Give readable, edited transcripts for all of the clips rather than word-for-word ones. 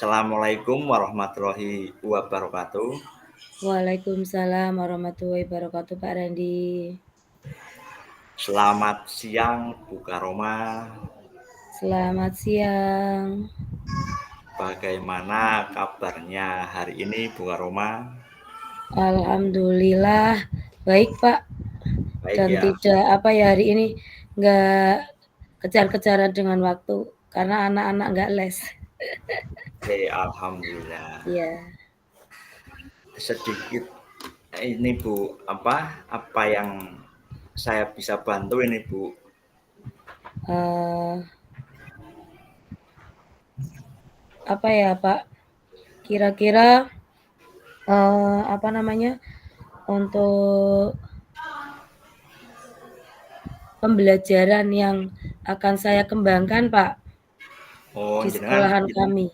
Assalamualaikum warahmatullahi wabarakatuh. Waalaikumsalam warahmatullahi wabarakatuh, Pak Randi. Selamat siang Bu Karoma. Selamat siang. Bagaimana kabarnya hari ini Bu Karoma? Alhamdulillah baik, Pak. Baik Dan ya. tidak hari ini nggak kejar-kejaran dengan waktu karena anak-anak nggak les. Oke, alhamdulillah. Iya. Sedikit ini Bu, apa yang saya bisa bantu ini Bu? Eh, apa ya, Pak? Kira-kira untuk pembelajaran yang akan saya kembangkan, Pak, Oh, di jenengan sekolahan ini kami.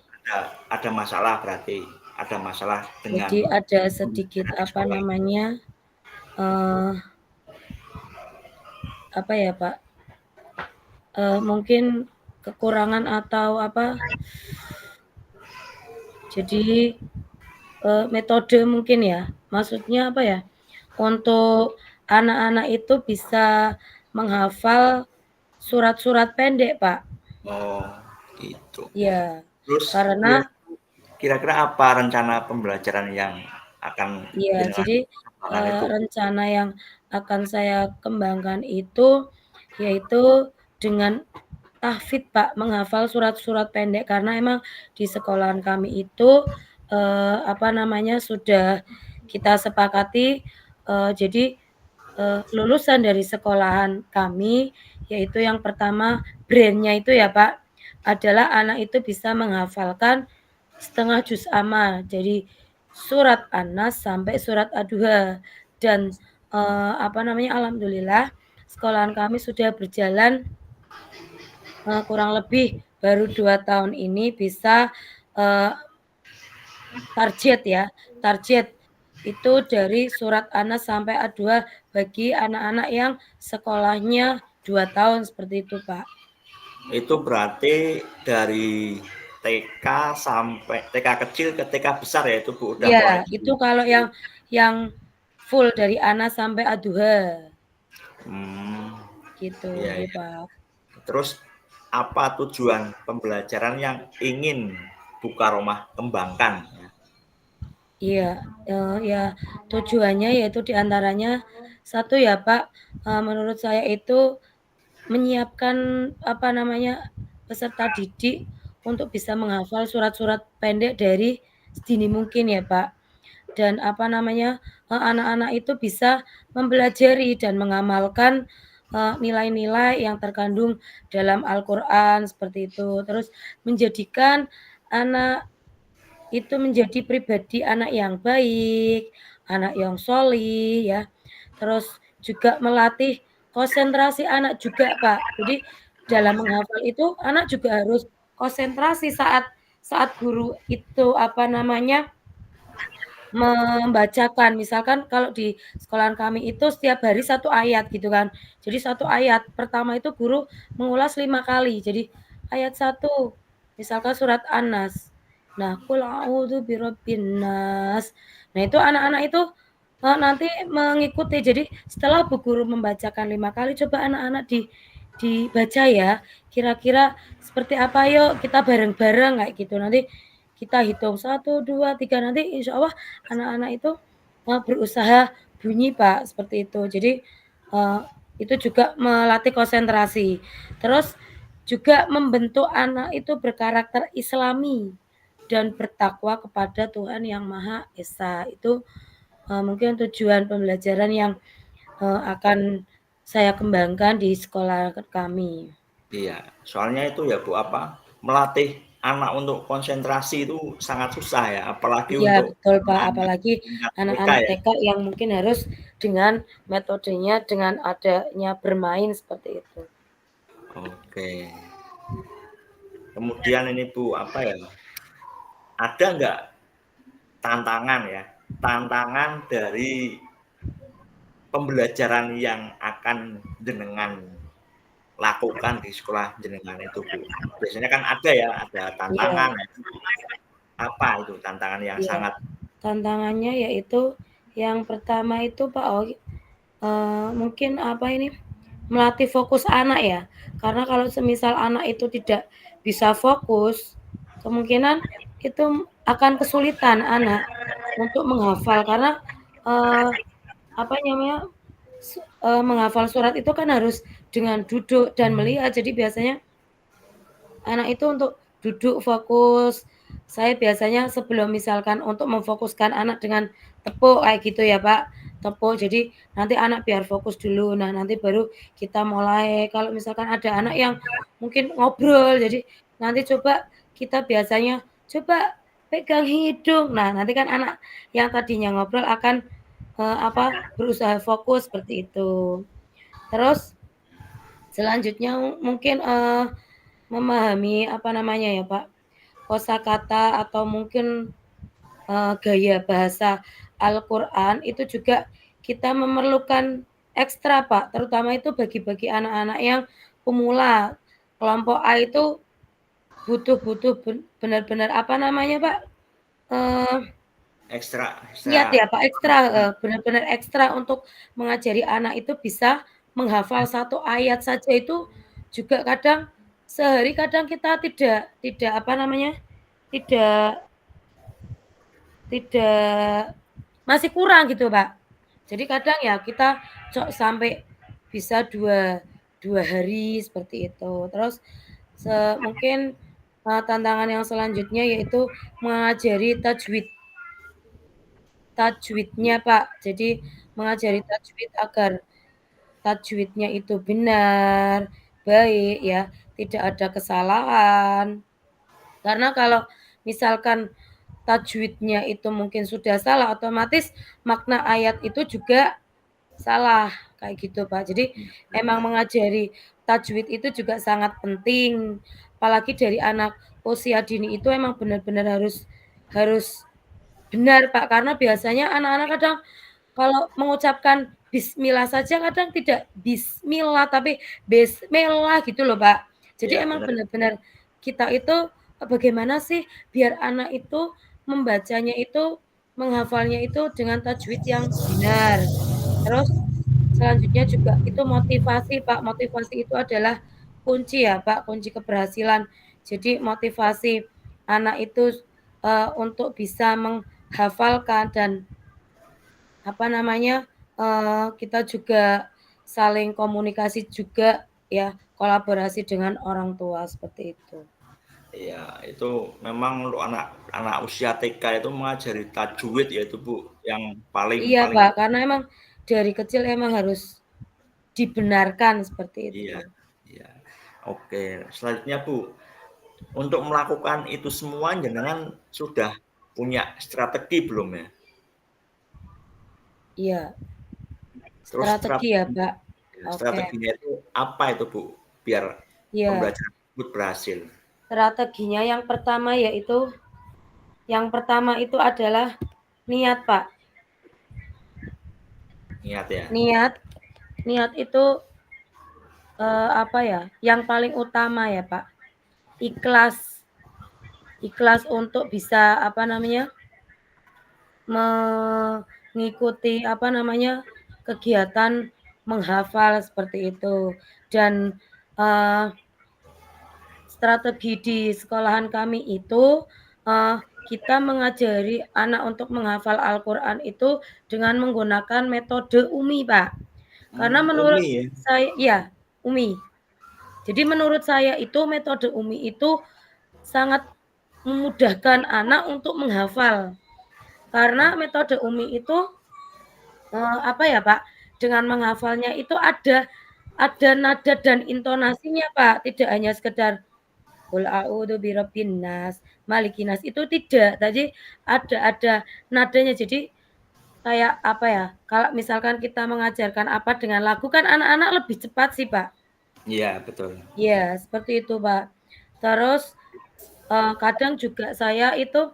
ada masalah berarti. Ada masalah dengan Jadi ada sedikit pembelajaran di sekolah. eh, apa ya, Pak? Mungkin kekurangan atau apa? Jadi metode mungkin ya. Maksudnya apa ya? Untuk anak-anak itu bisa menghafal surat-surat pendek, Pak. Oh, gitu. Ya, Terus karena kira-kira apa rencana pembelajaran yang akan ya, jenengan jadi kembangkan itu? rencana yang akan saya kembangkan itu yaitu dengan tahfidz, Pak, menghafal surat-surat pendek karena emang di sekolahan kami itu sudah kita sepakati jadi lulusan dari sekolahan kami yaitu yang pertama brand-nya itu ya, Pak, adalah anak itu bisa menghafalkan setengah juz amal. Jadi surat An-Nas sampai surat Ad-Duha dan alhamdulillah sekolahan kami sudah berjalan kurang lebih baru 2 tahun ini bisa eee, target itu dari surat An-Nas sampai Ad-Duha bagi anak-anak yang sekolahnya 2 tahun seperti itu, Pak. Itu berarti dari TK sampai TK kecil ke TK besar ya itu Bu udah Iya, mulai itu kalau yang full dari An-Nas sampai Ad-Duha. hmm, Gitu, iya ya, ya. Pak. Terus apa tujuan pembelajaran yang ingin Bu Karomah kembangkan? Iya, ya tujuannya yaitu diantaranya satu ya, Pak, menurut saya itu menyiapkan peserta didik untuk bisa menghafal surat-surat pendek dari sedini mungkin ya, Pak. Dan anak-anak itu bisa mempelajari dan mengamalkan nilai-nilai yang terkandung dalam Al-Qur'an seperti itu. Terus menjadikan anak itu menjadi pribadi anak yang baik, anak yang sholih ya. Terus juga melatih konsentrasi anak juga, Pak. Jadi dalam menghafal itu anak juga harus konsentrasi saat saat guru itu membacakan. Misalkan kalau di sekolahan kami itu setiap hari 1 ayat gitu kan. Jadi 1 ayat pertama itu guru mengulas 5 kali. Jadi ayat 1 misalkan surat An-Nas. Nah, qul a'udzu birabbin nas. Nah, itu anak-anak itu nanti mengikuti. Jadi setelah bu guru membacakan 5 kali coba anak-anak dibaca ya. Kira-kira seperti apa, yuk kita bareng-bareng kayak gitu. Nanti kita hitung 1, 2, 3 nanti insya Allah anak-anak itu berusaha bunyi, Pak, seperti itu. Jadi itu juga melatih konsentrasi. Terus juga membentuk anak itu berkarakter Islami dan bertakwa kepada Tuhan Yang Maha Esa. Itu mungkin tujuan pembelajaran yang akan saya kembangkan di sekolah kami. Iya, soalnya itu ya Bu melatih anak untuk konsentrasi itu sangat susah ya, apalagi Iya untuk betul, Pak, anak-anak apalagi tingkat TK anak-anak ya. TK yang mungkin harus dengan metodenya dengan adanya bermain seperti itu. Oke. Kemudian ini Bu ada nggak tantangan dari pembelajaran yang akan jenengan lakukan di sekolah jenengan itu Bu? Biasanya kan ada ya, ada Iya, tantangan ya. Apa itu tantangan yang Iya, sangat tantangannya yaitu yang pertama itu Pak Ogi, mungkin apa ini, melatih fokus anak ya. Karena kalau semisal anak itu tidak bisa fokus, kemungkinan itu akan kesulitan anak untuk menghafal karena, eee, apa namanya, menghafal surat itu kan harus dengan duduk dan melihat. Jadi biasanya anak itu untuk duduk fokus. Saya biasanya sebelum misalkan untuk memfokuskan anak dengan tepuk kayak gitu ya, Pak, tepuk. Jadi nanti anak biar fokus dulu. Nah, nanti baru kita mulai. Kalau misalkan ada anak yang mungkin ngobrol, jadi nanti coba kita biasanya, "Coba pegang hidung." Nah, nanti kan anak yang tadinya ngobrol akan, berusaha fokus seperti itu. Terus selanjutnya mungkin, memahami apa namanya ya, Pak, kosakata atau mungkin, gaya bahasa Al-Qur'an itu juga kita memerlukan ekstra, Pak, terutama itu bagi anak-anak yang pemula. Kelompok A itu butuh butuh benar-benar apa namanya, Pak, eee, niat ekstra ya, Pak, ekstra, benar-benar ekstra untuk mengajari anak itu bisa menghafal satu ayat saja itu juga kadang sehari kadang kita tidak apa namanya, tidak tidak masih kurang gitu, Pak. Jadi kadang ya kita sampai bisa dua dua hari seperti itu. Terus mungkin, tantangan yang selanjutnya yaitu mengajari tajwidnya, Pak. Jadi mengajari tajwid agar tajwidnya itu benar, baik ya, tidak ada kesalahan. Karena kalau misalkan tajwidnya itu mungkin sudah salah, otomatis makna ayat itu juga salah, kayak gitu, Pak. Jadi emang benar. mengajari tajwid itu juga sangat penting, apalagi dari anak usia dini itu emang benar-benar harus harus benar, Pak, karena biasanya anak-anak kadang kalau mengucapkan bismillah saja kadang tidak bismillah, tapi bismillah gitu loh, Pak. Jadi Ya, emang benar. benar-benar kita itu, bagaimana sih biar anak itu membacanya itu, menghafalnya itu dengan tajwid yang benar. Terus selanjutnya juga itu motivasi, Pak. Motivasi itu adalah kunci ya, Pak, kunci keberhasilan. Jadi motivasi anak itu, untuk bisa menghafalkan dan apa namanya, kita juga saling komunikasi juga ya, kolaborasi dengan orang tua, seperti itu. Iya, itu memang untuk anak anak usia TK itu mengajari tajwid ya itu Bu, yang paling Iya, paling Pak, karena emang dari kecil emang harus dibenarkan seperti itu. iya, iya. Oke, selanjutnya Bu, untuk melakukan itu semua jenengan sudah punya strategi belum ya? Iya, Terus strategi ya, Pak. Oke, strateginya itu apa itu Bu, biar iya. pembelajaran tersebut berhasil? Strateginya yang pertama itu adalah niat, Pak. Niat ya? Niat niat itu, apa ya, yang paling utama ya, Pak. Ikhlas ikhlas untuk bisa, apa namanya, mengikuti, apa namanya, kegiatan menghafal seperti itu. Dan, eee, strategi di sekolahan kami itu, kita mengajari anak untuk menghafal Al-Qur'an itu dengan menggunakan metode UMI, Pak. Karena menurut Umi ya? saya iya, UMI. Jadi menurut saya itu metode UMI itu sangat memudahkan anak untuk menghafal. Karena metode UMI itu, apa ya, Pak, dengan menghafalnya itu ada nada dan intonasinya, Pak, tidak hanya sekedar qul a'udzu birabbin nas, malikin nas, itu tidak. Tadi ada nadanya. Jadi kayak apa ya, kalau misalkan kita mengajarkan apa dengan lagu kan anak-anak lebih cepat sih, Pak. Iya, betul. Iya, seperti itu, Pak. Terus, kadang juga saya itu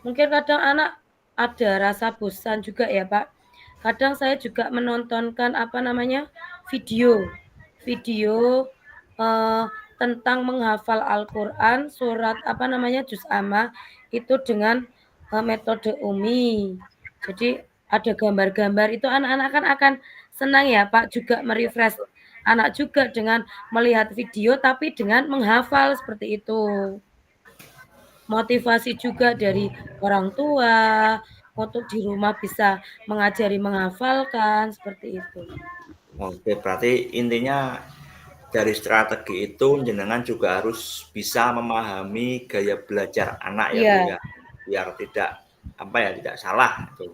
mungkin kadang anak ada rasa bosan juga ya, Pak. Kadang saya juga menontonkan, apa namanya, video video, eee, tentang menghafal Al-Qur'an surat apa namanya, juz amma itu dengan, metode Umi. Jadi ada gambar-gambar itu anak-anak kan akan senang ya, Pak, juga me-refresh anak juga dengan melihat video tapi dengan menghafal seperti itu. Motivasi juga dari orang tua untuk di rumah bisa mengajari menghafalkan, seperti itu. Oke, berarti intinya dari strategi itu jenengan juga harus bisa memahami gaya belajar anak ya, Bu, Iya, ya. Biar tidak apa ya, tidak salah itu.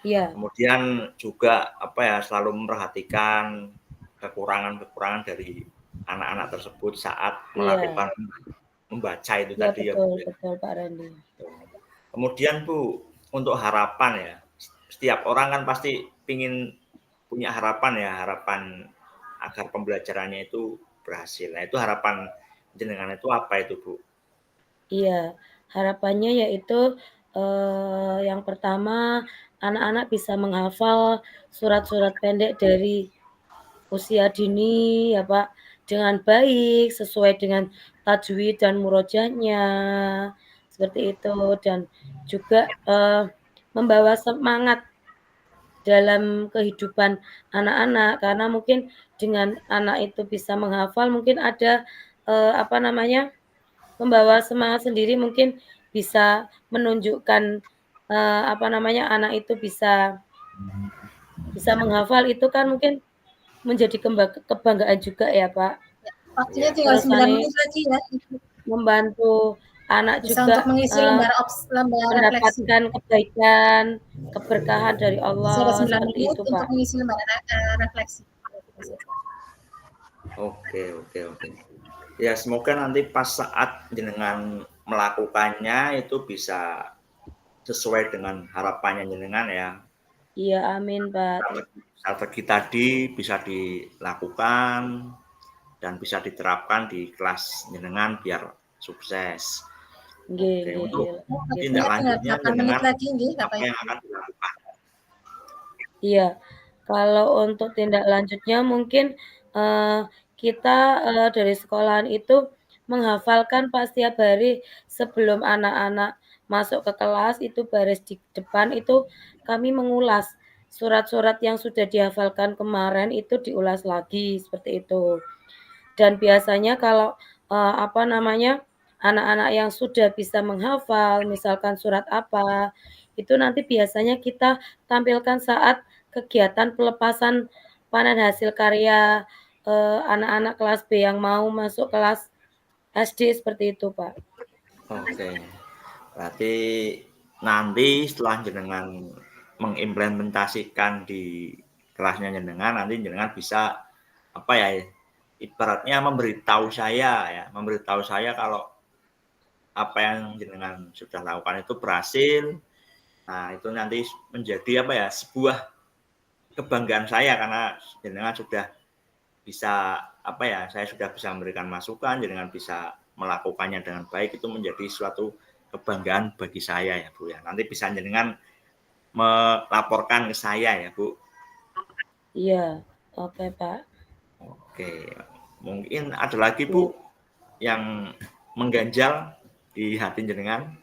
iya, Kemudian juga apa ya, selalu memperhatikan kekurangan-kekurangan dari anak-anak tersebut saat iya, melakukan membaca itu iya, tadi ya, betul Bu, ya. betul, Pak Randi. Kemudian Bu, untuk harapan ya, setiap orang kan pasti ingin punya harapan ya, harapan agar pembelajarannya itu berhasil. Nah, itu harapan jenengan itu apa itu, Bu? Iya, harapannya yaitu, yang pertama anak-anak bisa menghafal surat-surat pendek dari usia dini ya, Pak, dengan baik, sesuai dengan tajwid dan murojaahnya, seperti itu. Dan juga, membawa semangat dalam kehidupan anak-anak, karena mungkin dengan anak itu bisa menghafal mungkin ada, apa namanya, membawa semangat sendiri mungkin bisa menunjukkan, apa namanya, anak itu bisa bisa menghafal itu kan mungkin menjadi kebanggaan juga ya, Pak. Waktunya Iya. tinggal 9 Terusane menit lagi ya. membantu anak Bisa juga, untuk mengisi eee, lembar refleksi. mendapatkan kebaikan, keberkahan dari Masih ada Allah, 9 seperti menit itu, untuk Pak. mengisi lembar refleksi. Oke. Ya, semoga nanti pas saat jenengan melakukannya itu bisa sesuai dengan harapannya jenengan ya. Iya, amin, Pak. Strategi tadi bisa dilakukan dan bisa diterapkan di kelas jenengan biar sukses. Nggih Oke, nggih, untuk tindak Waktunya tinggal lanjutnya 8 menit jenengan lagi nggih, Bapak apa yang Ibu. akan dilakukan? Iya, kalau untuk tindak lanjutnya mungkin, eee, kita, dari sekolahan itu menghafalkan Pak setiap hari sebelum anak-anak masuk ke kelas itu baris di depan itu kami mengulas surat-surat yang sudah dihafalkan kemarin itu diulas lagi, seperti itu. Dan biasanya kalau, apa namanya, anak-anak yang sudah bisa menghafal, misalkan surat apa, itu nanti biasanya kita tampilkan saat kegiatan pelepasan panen hasil karya, anak-anak kelas B yang mau masuk kelas SD, seperti itu, Pak. Oke, berarti nanti setelah jenengan mengimplementasikan di kelasnya jenengan, nanti jenengan bisa apa ya, ibaratnya memberitahu saya kalau apa yang jenengan sudah lakukan itu berhasil. Nah, itu nanti menjadi apa ya, sebuah kebanggaan saya karena jenengan sudah bisa apa ya, saya sudah bisa memberikan masukan, jenengan bisa melakukannya dengan baik, itu menjadi suatu kebanggaan bagi saya ya, Bu, ya. Nanti bisa jenengan melaporkan ke saya ya, Bu. Iya, oke, Pak. Oke, mungkin ada lagi, Bu, Iya, yang mengganjal di hati jenengan?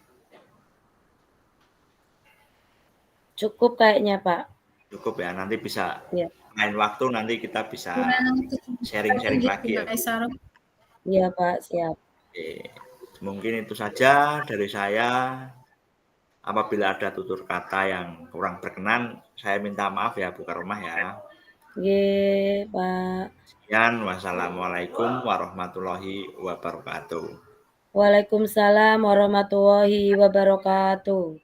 cukup kayaknya, Pak. Cukup ya, nanti bisa Iya, lain waktu nanti kita bisa Kurang 7 menit lagi sharing-sharing nggih, lagi ya, Mbak Bu. Isaroh. iya, Pak, siap. Oke, mungkin itu saja dari saya. Apabila ada tutur kata yang kurang berkenan, saya minta maaf ya, Bu Karomah ya. Nggih, Pak. Sekian, wassalamualaikum warahmatullahi wabarakatuh. Waalaikumsalam warahmatullahi wabarakatuh.